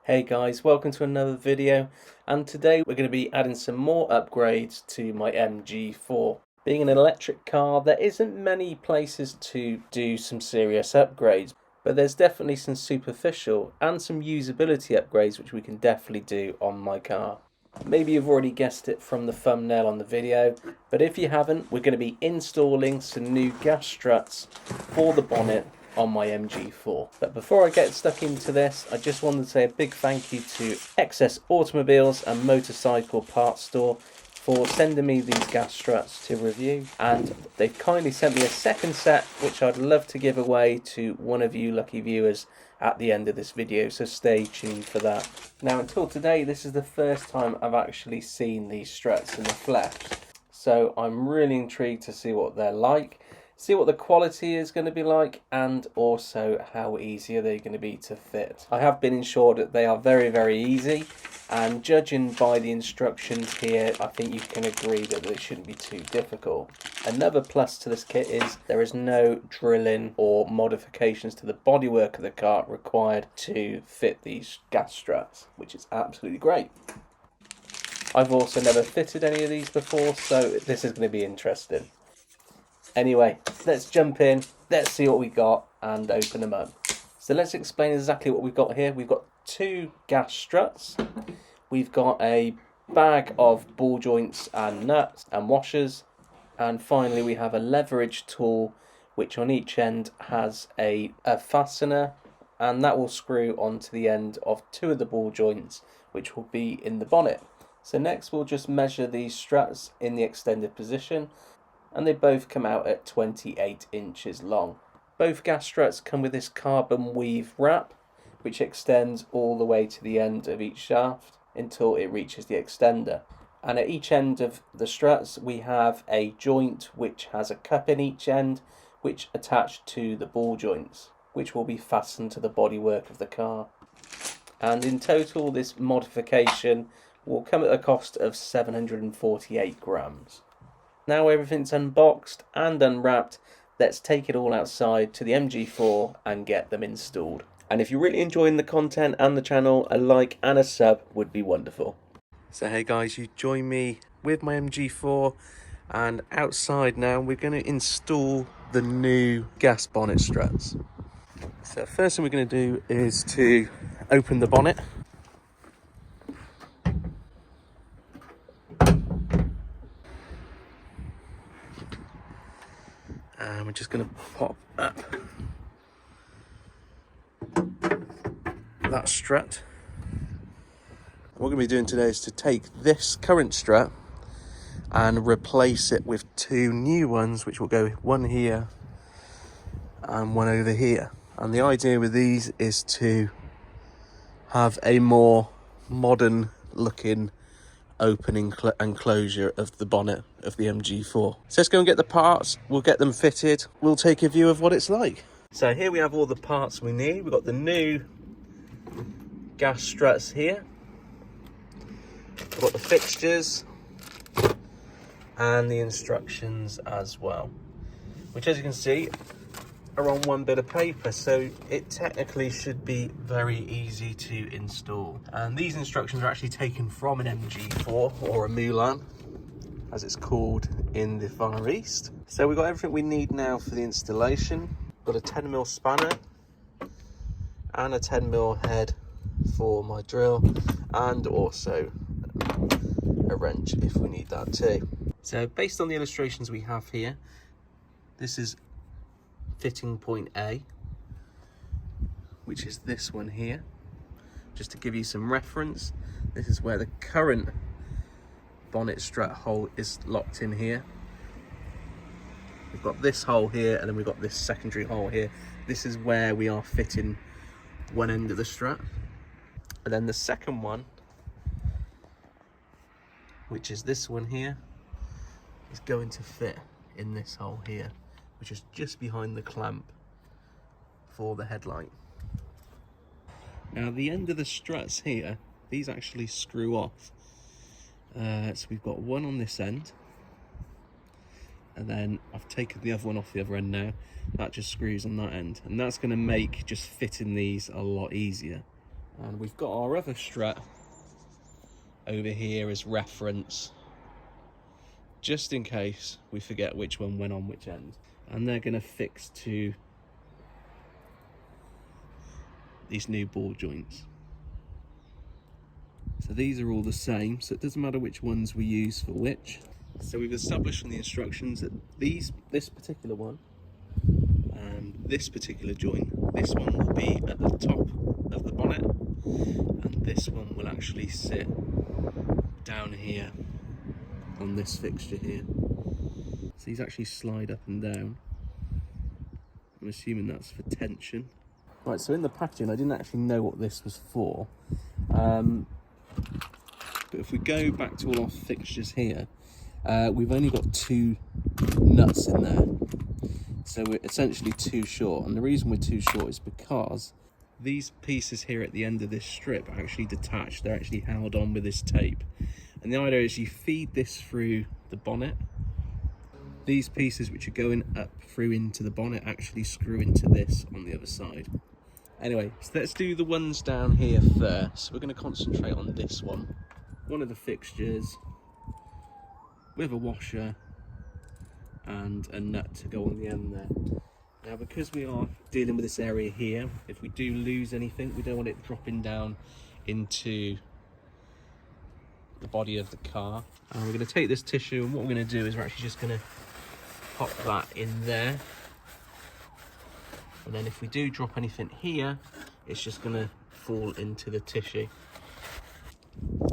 Hey guys, welcome to another video, and today we're going to be adding some more upgrades to my MG4. Being an electric car, there isn't many places to do some serious upgrades, but there's definitely some superficial and some usability upgrades which we can definitely do on my car. Maybe you've already guessed it from the thumbnail on the video, but if you haven't, we're going to be installing some new gas struts for the bonnet on my MG4. But before I get stuck into this, I just wanted to say a big thank you to XS Automobiles and Motorcycle Parts Store for sending me these gas struts to review, and they've kindly sent me a second set which I'd love to give away to one of you lucky viewers at the end of this video, so stay tuned for that. Now until today, this is the first time I've actually seen these struts in the flesh, so I'm really intrigued to see what they're like, see what the quality is going to be like, and also how easy are they going to be to fit. I have been assured that they are very easy, and judging by the instructions here, I think you can agree that they shouldn't be too difficult. Another plus to this kit is there is no drilling or modifications to the bodywork of the car required to fit these gas struts, which is absolutely great. I've also never fitted any of these before, so this is going to be interesting. Anyway, let's jump in, let's see what we got and open them up. So let's explain exactly what we've got here. We've got two gas struts, we've got a bag of ball joints and nuts and washers, and finally we have a leverage tool which on each end has a fastener, and that will screw onto the end of two of the ball joints which will be in the bonnet. So next we'll just measure these struts in the extended position, and they both come out at 28 inches long. Both gas struts come with this carbon weave wrap which extends all the way to the end of each shaft until it reaches the extender. And at each end of the struts we have a joint which has a cup in each end which attached to the ball joints, which will be fastened to the bodywork of the car. And in total this modification will come at a cost of 748 grams. Now everything's unboxed and unwrapped, let's take it all outside to the MG4 and get them installed. And if you're really enjoying the content and the channel, a like and a sub would be wonderful. So hey guys, you join me with my MG4, and outside now we're going to install the new gas bonnet struts. So first thing we're going to do is to open the bonnet. And we're just going to pop up that strut. What we're going to be doing today is to take this current strut and replace it with two new ones, which will go one here and one over here. And the idea with these is to have a more modern looking opening and closure of the bonnet of the MG4. So let's go and get the parts, we'll get them fitted, we'll take a view of what it's like. So here we have all the parts we need. We've got the new gas struts here, we've got the fixtures and the instructions as well, which as you can see are on one bit of paper, so it technically should be very easy to install. And these instructions are actually taken from an MG4, or a Mulan as it's called in the Far East. So we've got everything we need now for the installation. Got a 10mm spanner and a 10mm head for my drill, and also a wrench if we need that too. So based on the illustrations we have here, this is fitting point A, which is this one here. Just to give you some reference, this is where the current bonnet strut hole is locked in here. We've got this hole here, and then we've got this secondary hole here. This is where we are fitting one end of the strut. And then the second one, which is this one here, is going to fit in this hole here, which is just behind the clamp for the headlight. Now the end of the struts here, these actually screw off. So we've got one on this end, and then I've taken the other one off the other end now. That just screws on that end, and that's going to make just fitting these a lot easier. And we've got our other strut over here as reference, just in case we forget which one went on which end. And they're going to fix to these new ball joints. So these are all the same, so it doesn't matter which ones we use for which. So we've established from the instructions that this particular one and this particular joint, this one will be at the top of the bonnet, and this one will actually sit down here on this fixture here. So these actually slide up and down. I'm assuming that's for tension. Right, so in the packaging, I didn't actually know what this was for. But if we go back to all our fixtures here, we've only got 2 nuts in there. So we're essentially too short. And the reason we're too short is because these pieces here at the end of this strip are actually detached. They're actually held on with this tape. And the idea is you feed this through the bonnet. These pieces which are going up through into the bonnet actually screw into this on the other side. Anyway, so let's do the ones down here first. We're going to concentrate on this one. One of the fixtures with a washer and a nut to go on the end there. Now, because we are dealing with this area here, if we do lose anything, we don't want it dropping down into the body of the car. And we're going to take this tissue, and what we're going to do is we're actually just going to pop that in there. And then if we do drop anything here, it's just going to fall into the tissue.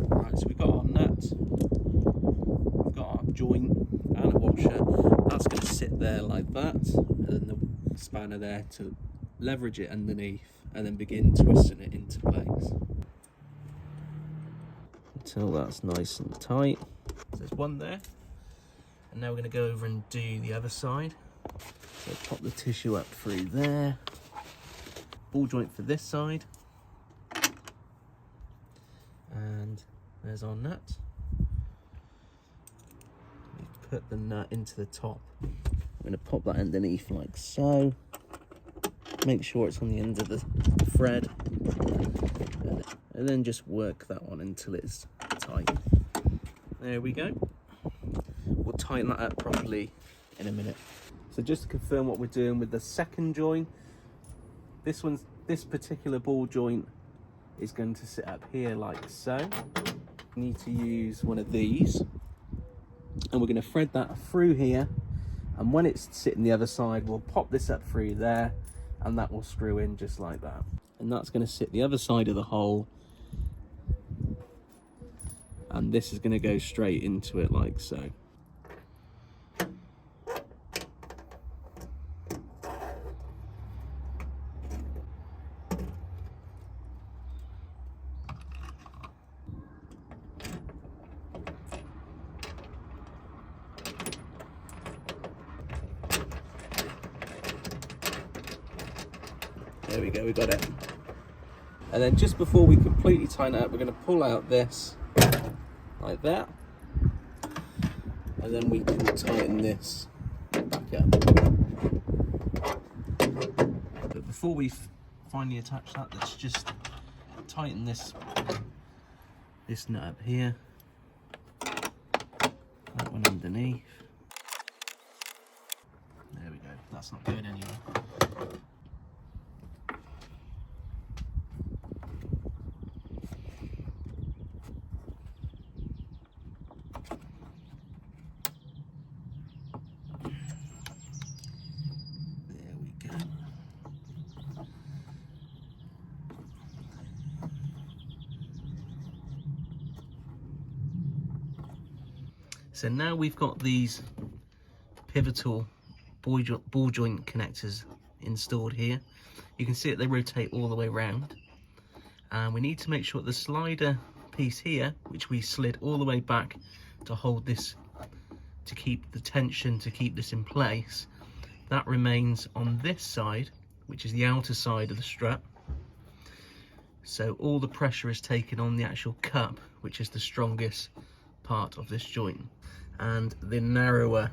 Right, so we've got our nut, we've got our joint and a washer. That's going to sit there like that, and then the spanner there to leverage it underneath, and then begin twisting it into place until that's nice and tight. So there's one there, and now we're going to go over and do the other side. So pop the tissue up through there, ball joint for this side, and there's our nut. We put the nut into the top. I'm going to pop that underneath like so. Make sure it's on the end of the thread, and then just work that on until it's tight. There we go. We'll tighten that up properly in a minute. So just to confirm what we're doing with the second joint, this particular ball joint is going to sit up here like so. We need to use one of these, and we're going to thread that through here, and when it's sitting the other side, we'll pop this up through there, and that will screw in just like that. And that's going to sit the other side of the hole, and this is going to go straight into it like so. There we go, we got it. And then just before we completely tighten it up, we're going to pull out this like that, and then we can tighten this back up. But before we finally attach that, let's just tighten this nut up here, that one underneath. There we go, that's not going anywhere. So now we've got these pivotal ball joint connectors installed here. You can see that they rotate all the way around. And we need to make sure the slider piece here, which we slid all the way back to hold this, to keep the tension, to keep this in place, that remains on this side, which is the outer side of the strut. So all the pressure is taken on the actual cup, which is the strongest part of this joint. And the narrower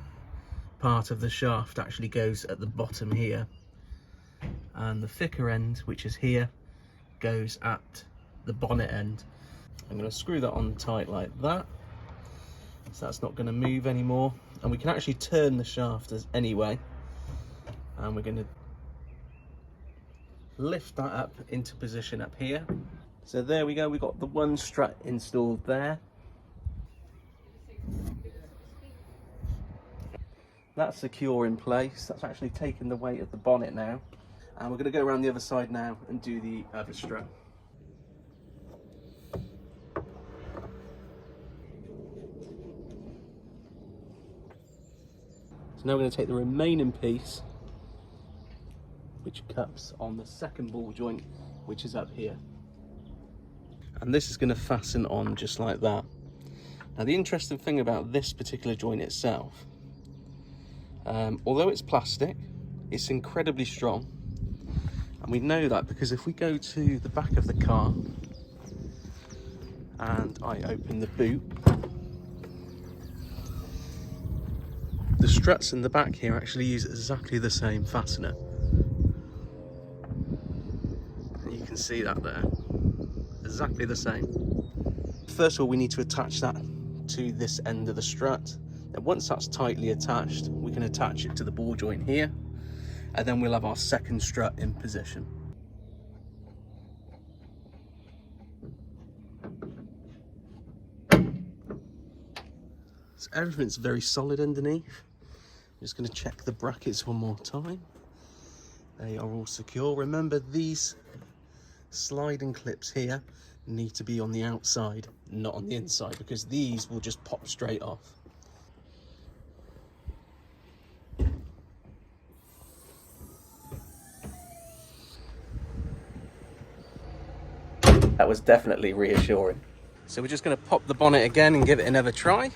part of the shaft actually goes at the bottom here, and the thicker end, which is here, goes at the bonnet end. I'm going to screw that on tight like that, so that's not going to move anymore, and we can actually turn the shaft anyway, and we're going to lift that up into position up here. So there we go, we got the one strut installed there. That's secure in place. That's actually taken the weight of the bonnet now, and we're going to go around the other side now and do the other strut. So now we're going to take the remaining piece, which cups on the second ball joint, which is up here, and this is going to fasten on just like that. Now the interesting thing about this particular joint itself, although it's plastic, it's incredibly strong, and we know that because if we go to the back of the car and I open the boot, the struts in the back here actually use exactly the same fastener. And you can see that there, exactly the same. First of all, we need to attach that to this end of the strut. And once that's tightly attached, we can attach it to the ball joint here, and then we'll have our second strut in position. So everything's very solid underneath. I'm just going to check the brackets one more time. They are all secure. Remember, these sliding clips here need to be on the outside, not on the inside, because these will just pop straight off. That was definitely reassuring. So we're just going to pop the bonnet again and give it another try.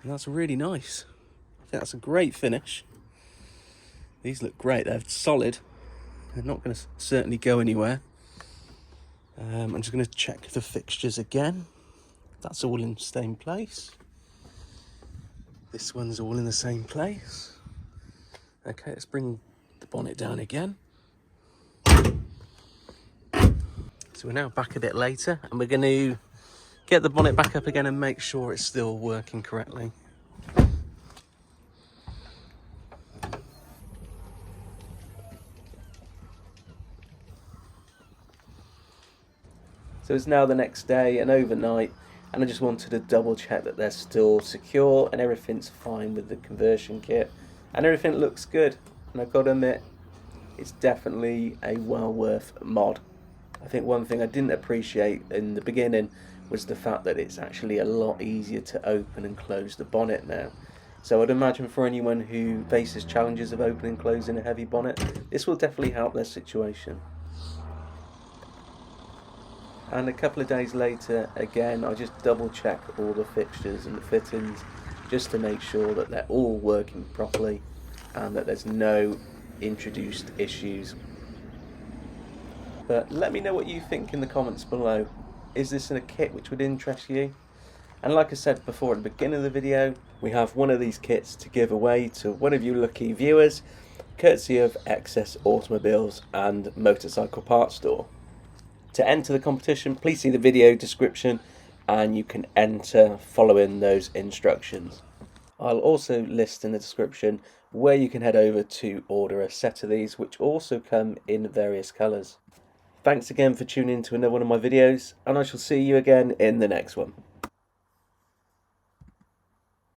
And that's really nice. I think that's a great finish. These look great, they're solid. They're not going to certainly go anywhere. I'm just going to check the fixtures again. That's all in the same place. This one's all in the same place. Okay, let's bring the bonnet down again. So we're now back a bit later, and we're going to get the bonnet back up again and make sure it's still working correctly. So it's now the next day and overnight, and I just wanted to double check that they're still secure and everything's fine with the conversion kit, and everything looks good. And I've got to admit, it's definitely a well worth mod. I think one thing I didn't appreciate in the beginning was the fact that it's actually a lot easier to open and close the bonnet now. So I'd imagine for anyone who faces challenges of opening and closing a heavy bonnet, this will definitely help their situation. And a couple of days later, again, I just double check all the fixtures and the fittings just to make sure that they're all working properly and that there's no introduced issues. But let me know what you think in the comments below. Is this a kit which would interest you? And like I said before at the beginning of the video, we have one of these kits to give away to one of you lucky viewers, courtesy of Excess Automobiles and Motorcycle Parts Store. To enter the competition, please see the video description and you can enter following those instructions. I'll also list in the description where you can head over to order a set of these, which also come in various colours. Thanks again for tuning in to another one of my videos, and I shall see you again in the next one.